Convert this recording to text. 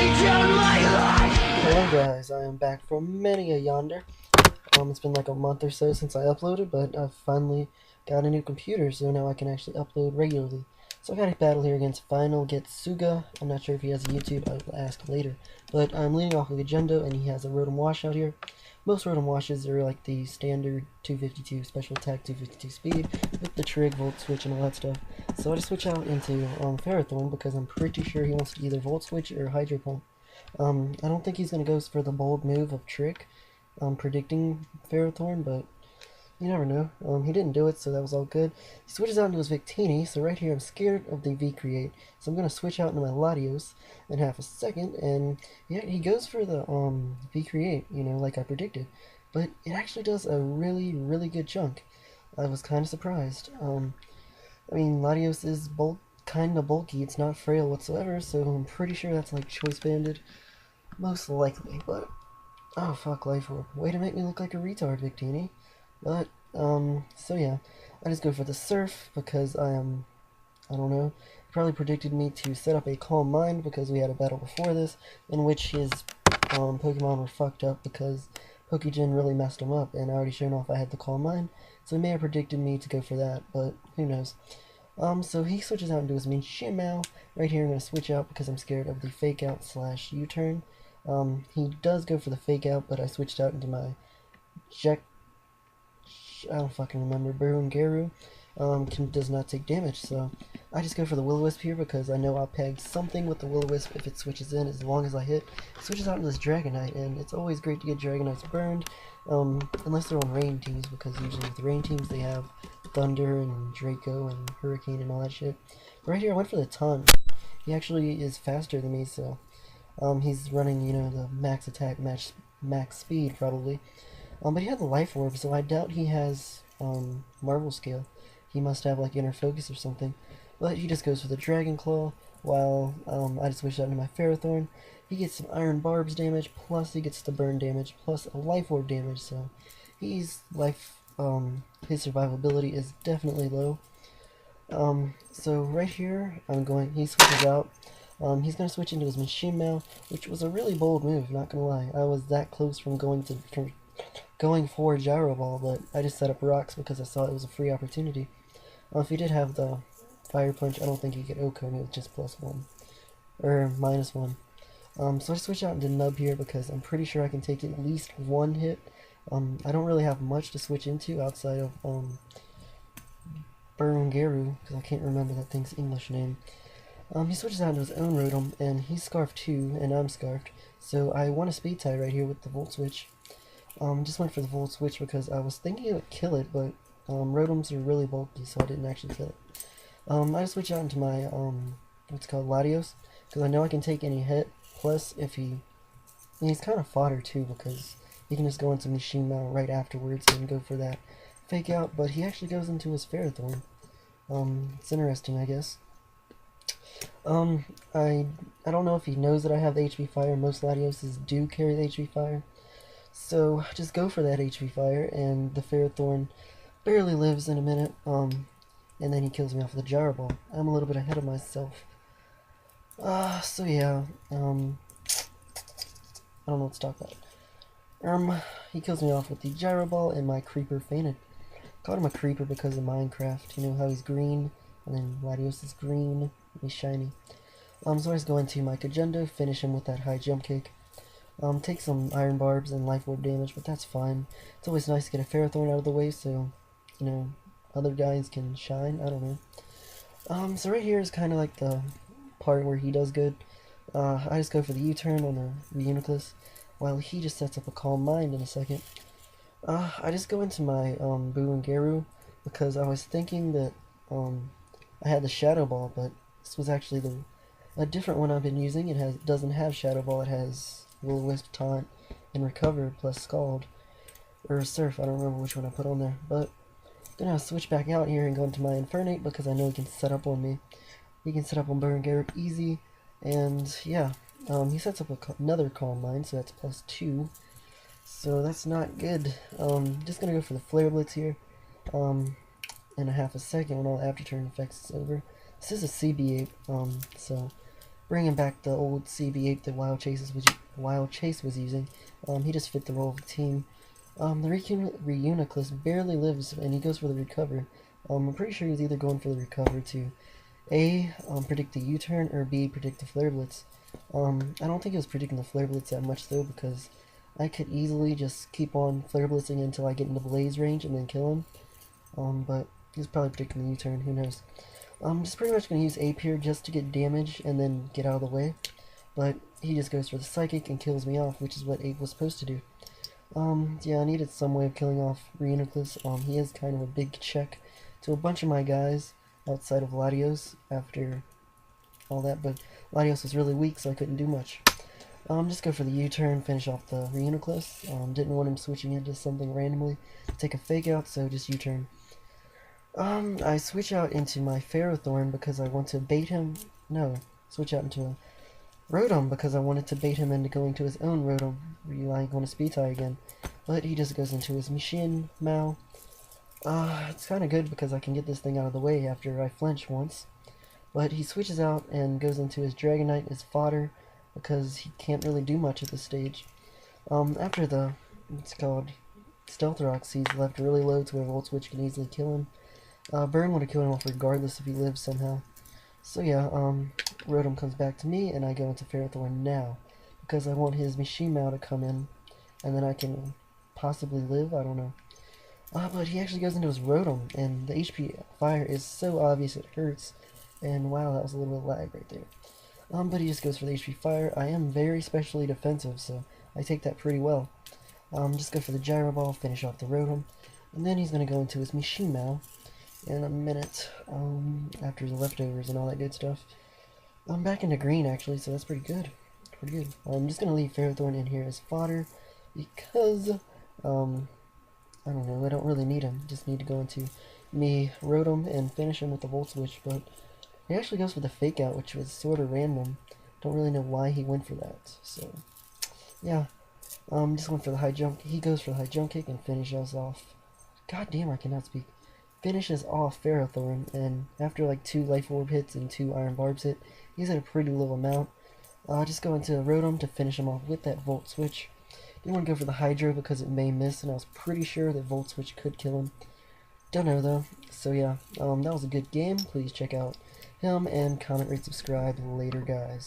Hello guys, I am back from many a yonder. It's been like a month or so since I uploaded, but I've finally got a new computer, so now I can actually upload regularly. So I got a battle here against Finalgetsuga4. I'm not sure if he has a YouTube, I will ask later. But I'm leading off with Agenda, and he has a Rotom Wash out here. Most Rotom Washes are like the standard 252 special attack, 252 speed, with the trig, volt switch, and all that stuff. So I just switch out into Ferrothorn because I'm pretty sure he wants to either volt switch or Hydro Pump. I don't think he's going to go for the bold move of Trick, predicting Ferrothorn, but you never know. He didn't do it, so that was all good. He switches out into his Victini, so right here I'm scared of the V-Create, so I'm going to switch out into my Latios in half a second, and yeah, he goes for the V-Create, you know, like I predicted, but it actually does a really, really good chunk. I was kind of surprised. I mean, Latios is kind of bulky, it's not frail whatsoever, so I'm pretty sure that's like choice banded. Most likely, but oh fuck, Life Orb. Way to make me look like a retard, Victini. But, so yeah, I just go for the Surf because I don't know, he probably predicted me to set up a Calm Mind because we had a battle before this in which his Pokemon were fucked up because Pokegen really messed him up, and I already shown off I had the Calm Mind, so he may have predicted me to go for that, but who knows. So he switches out into his Minshimao. Right here I'm going to switch out because I'm scared of the Fake Out / U-turn. He does go for the Fake Out, but I switched out into my I don't fucking remember, Burungaru. Does not take damage, so I just go for the Will-O-Wisp here because I know I'll peg something with the Will-O-Wisp if it switches in as long as I hit. It switches out into this Dragonite, and it's always great to get Dragonites burned, unless they're on rain teams, because usually with rain teams they have Thunder and Draco and Hurricane and all that shit. But right here I went for the Taunt. He actually is faster than me, so he's running, you know, the max attack, max speed probably. But he had the Life Orb, so I doubt he has Marvel Scale. He must have like Inner Focus or something. But he just goes for the Dragon Claw, while I just switch out into my Ferrothorn. He gets some Iron Barbs damage, plus he gets the Burn damage, plus a Life Orb damage, so his his survivability is definitely low. So right here, he switches out. He's going to switch into his Machine which was a really bold move, not going to lie. I was that close from going for Gyro Ball, but I just set up rocks because I saw it was a free opportunity. If he did have the Fire Punch, I don't think he could Okami with just +1. Or -1. So I switch out into Nub here because I'm pretty sure I can take at least one hit. I don't really have much to switch into outside of Burungaru, because I can't remember that thing's English name. He switches out into his own Rotom, and he's Scarfed too, and I'm Scarfed. So I want a Speed tie right here with the Volt Switch. Just went for the Volt Switch because I was thinking it would kill it, but Rotoms are really bulky, so I didn't actually kill it. I just switch out into my, what's it called, Latios, because I know I can take any hit, plus if he's kind of fodder too, because he can just go into Machine Mount right afterwards and go for that Fake Out, but he actually goes into his Ferrothorn. It's interesting, I guess. I don't know if he knows that I have the HP Fire. Most Latioses do carry the HP Fire. So just go for that HP Fire, and the Ferrothorn barely lives in a minute, and then he kills me off with a Gyro Ball. I'm a little bit ahead of myself. So yeah, I don't know what to talk about. He kills me off with the Gyro Ball, and my Creeper fainted. Called him a Creeper because of Minecraft. You know how he's green, and then Latios is green, and he's shiny. So I just go into my Kagendo, finish him with that high jump kick. Take some Iron Barbs and Life Orb damage, but that's fine. It's always nice to get a Ferrothorn out of the way so, you know, other guys can shine. I don't know. So right here is kind of like the part where he does good. I just go for the U-turn on the Reuniclus, while he just sets up a Calm Mind in a second. I just go into my Boo and Garu because I was thinking that I had the Shadow Ball, but this was actually a different one I've been using. It doesn't have Shadow Ball. It has Will-O-Wisp, Taunt, and Recover plus Scald or Surf. I don't remember which one I put on there, but I'm gonna switch back out here and go into my Infernape because I know he can set up on me. He can set up on Burungaru easy, and yeah, he sets up another Calm Mind, so that's +2. So that's not good. Just gonna go for the Flare Blitz here. In a half a second when all after turn effects is over. This is a CB8, so bringing back the old CB8 that Wild Chase was using. He just fit the role of the team. The Reuniclus barely lives, and he goes for the recover. I'm pretty sure he's either going for the recover to A, predict the U-turn, or B, predict the Flare Blitz. I don't think he was predicting the Flare Blitz that much, though, because I could easily just keep on Flare Blitzing until I get into Blaze range and then kill him. But he's probably predicting the U-turn, who knows. I'm just pretty much going to use Ape here just to get damage and then get out of the way. But he just goes for the Psychic and kills me off, which is what Ape was supposed to do. Yeah, I needed some way of killing off Reuniclus. He is kind of a big check to a bunch of my guys outside of Latios after all that, but Latios was really weak, so I couldn't do much. Just go for the U-turn, finish off the Reuniclus. Didn't want him switching into something randomly. Take a fake out, so just U-turn. I switch out into my Ferrothorn because I want to bait him. No, switch out into a Rotom because I wanted to bait him into going to his own Rotom, relying on a Speed Tie again. But he just goes into his Machine Mao. It's kind of good because I can get this thing out of the way after I flinch once. But he switches out and goes into his Dragonite as fodder because he can't really do much at this stage. After the, it's called Stealth Rocks, he's left really low to where Volt Switch can easily kill him. Burn would have killed him off regardless if he lived somehow. So yeah, Rotom comes back to me, and I go into Ferrothorn now, because I want his Machine Mao to come in, and then I can possibly live, I don't know. But he actually goes into his Rotom, and the HP fire is so obvious it hurts, and wow, that was a little bit of lag right there. But he just goes for the HP fire. I am very specially defensive, so I take that pretty well. Just go for the Gyro Ball, finish off the Rotom, and then he's going to go into his Machine Mao in a minute, after the leftovers and all that good stuff. I'm back into green, actually, so that's pretty good. Pretty good. I'm just going to leave Ferrothorn in here as fodder, because, I don't know, I don't really need him. Just need to go into me Rotom and finish him with the Volt Switch, but he actually goes for the Fake Out, which was sort of random. Don't really know why he went for that, so, yeah. Just went for the high jump. He goes for the high jump kick and finishes off. God damn, I cannot speak. Finishes off Ferrothorn, and after like 2 Life Orb hits and 2 Iron Barbs hit, he's at a pretty low amount. Just go into Rotom to finish him off with that Volt Switch. Didn't want to go for the Hydro because it may miss, and I was pretty sure that Volt Switch could kill him. Don't know though. So yeah, that was a good game. Please check out him and comment, rate, subscribe later, guys.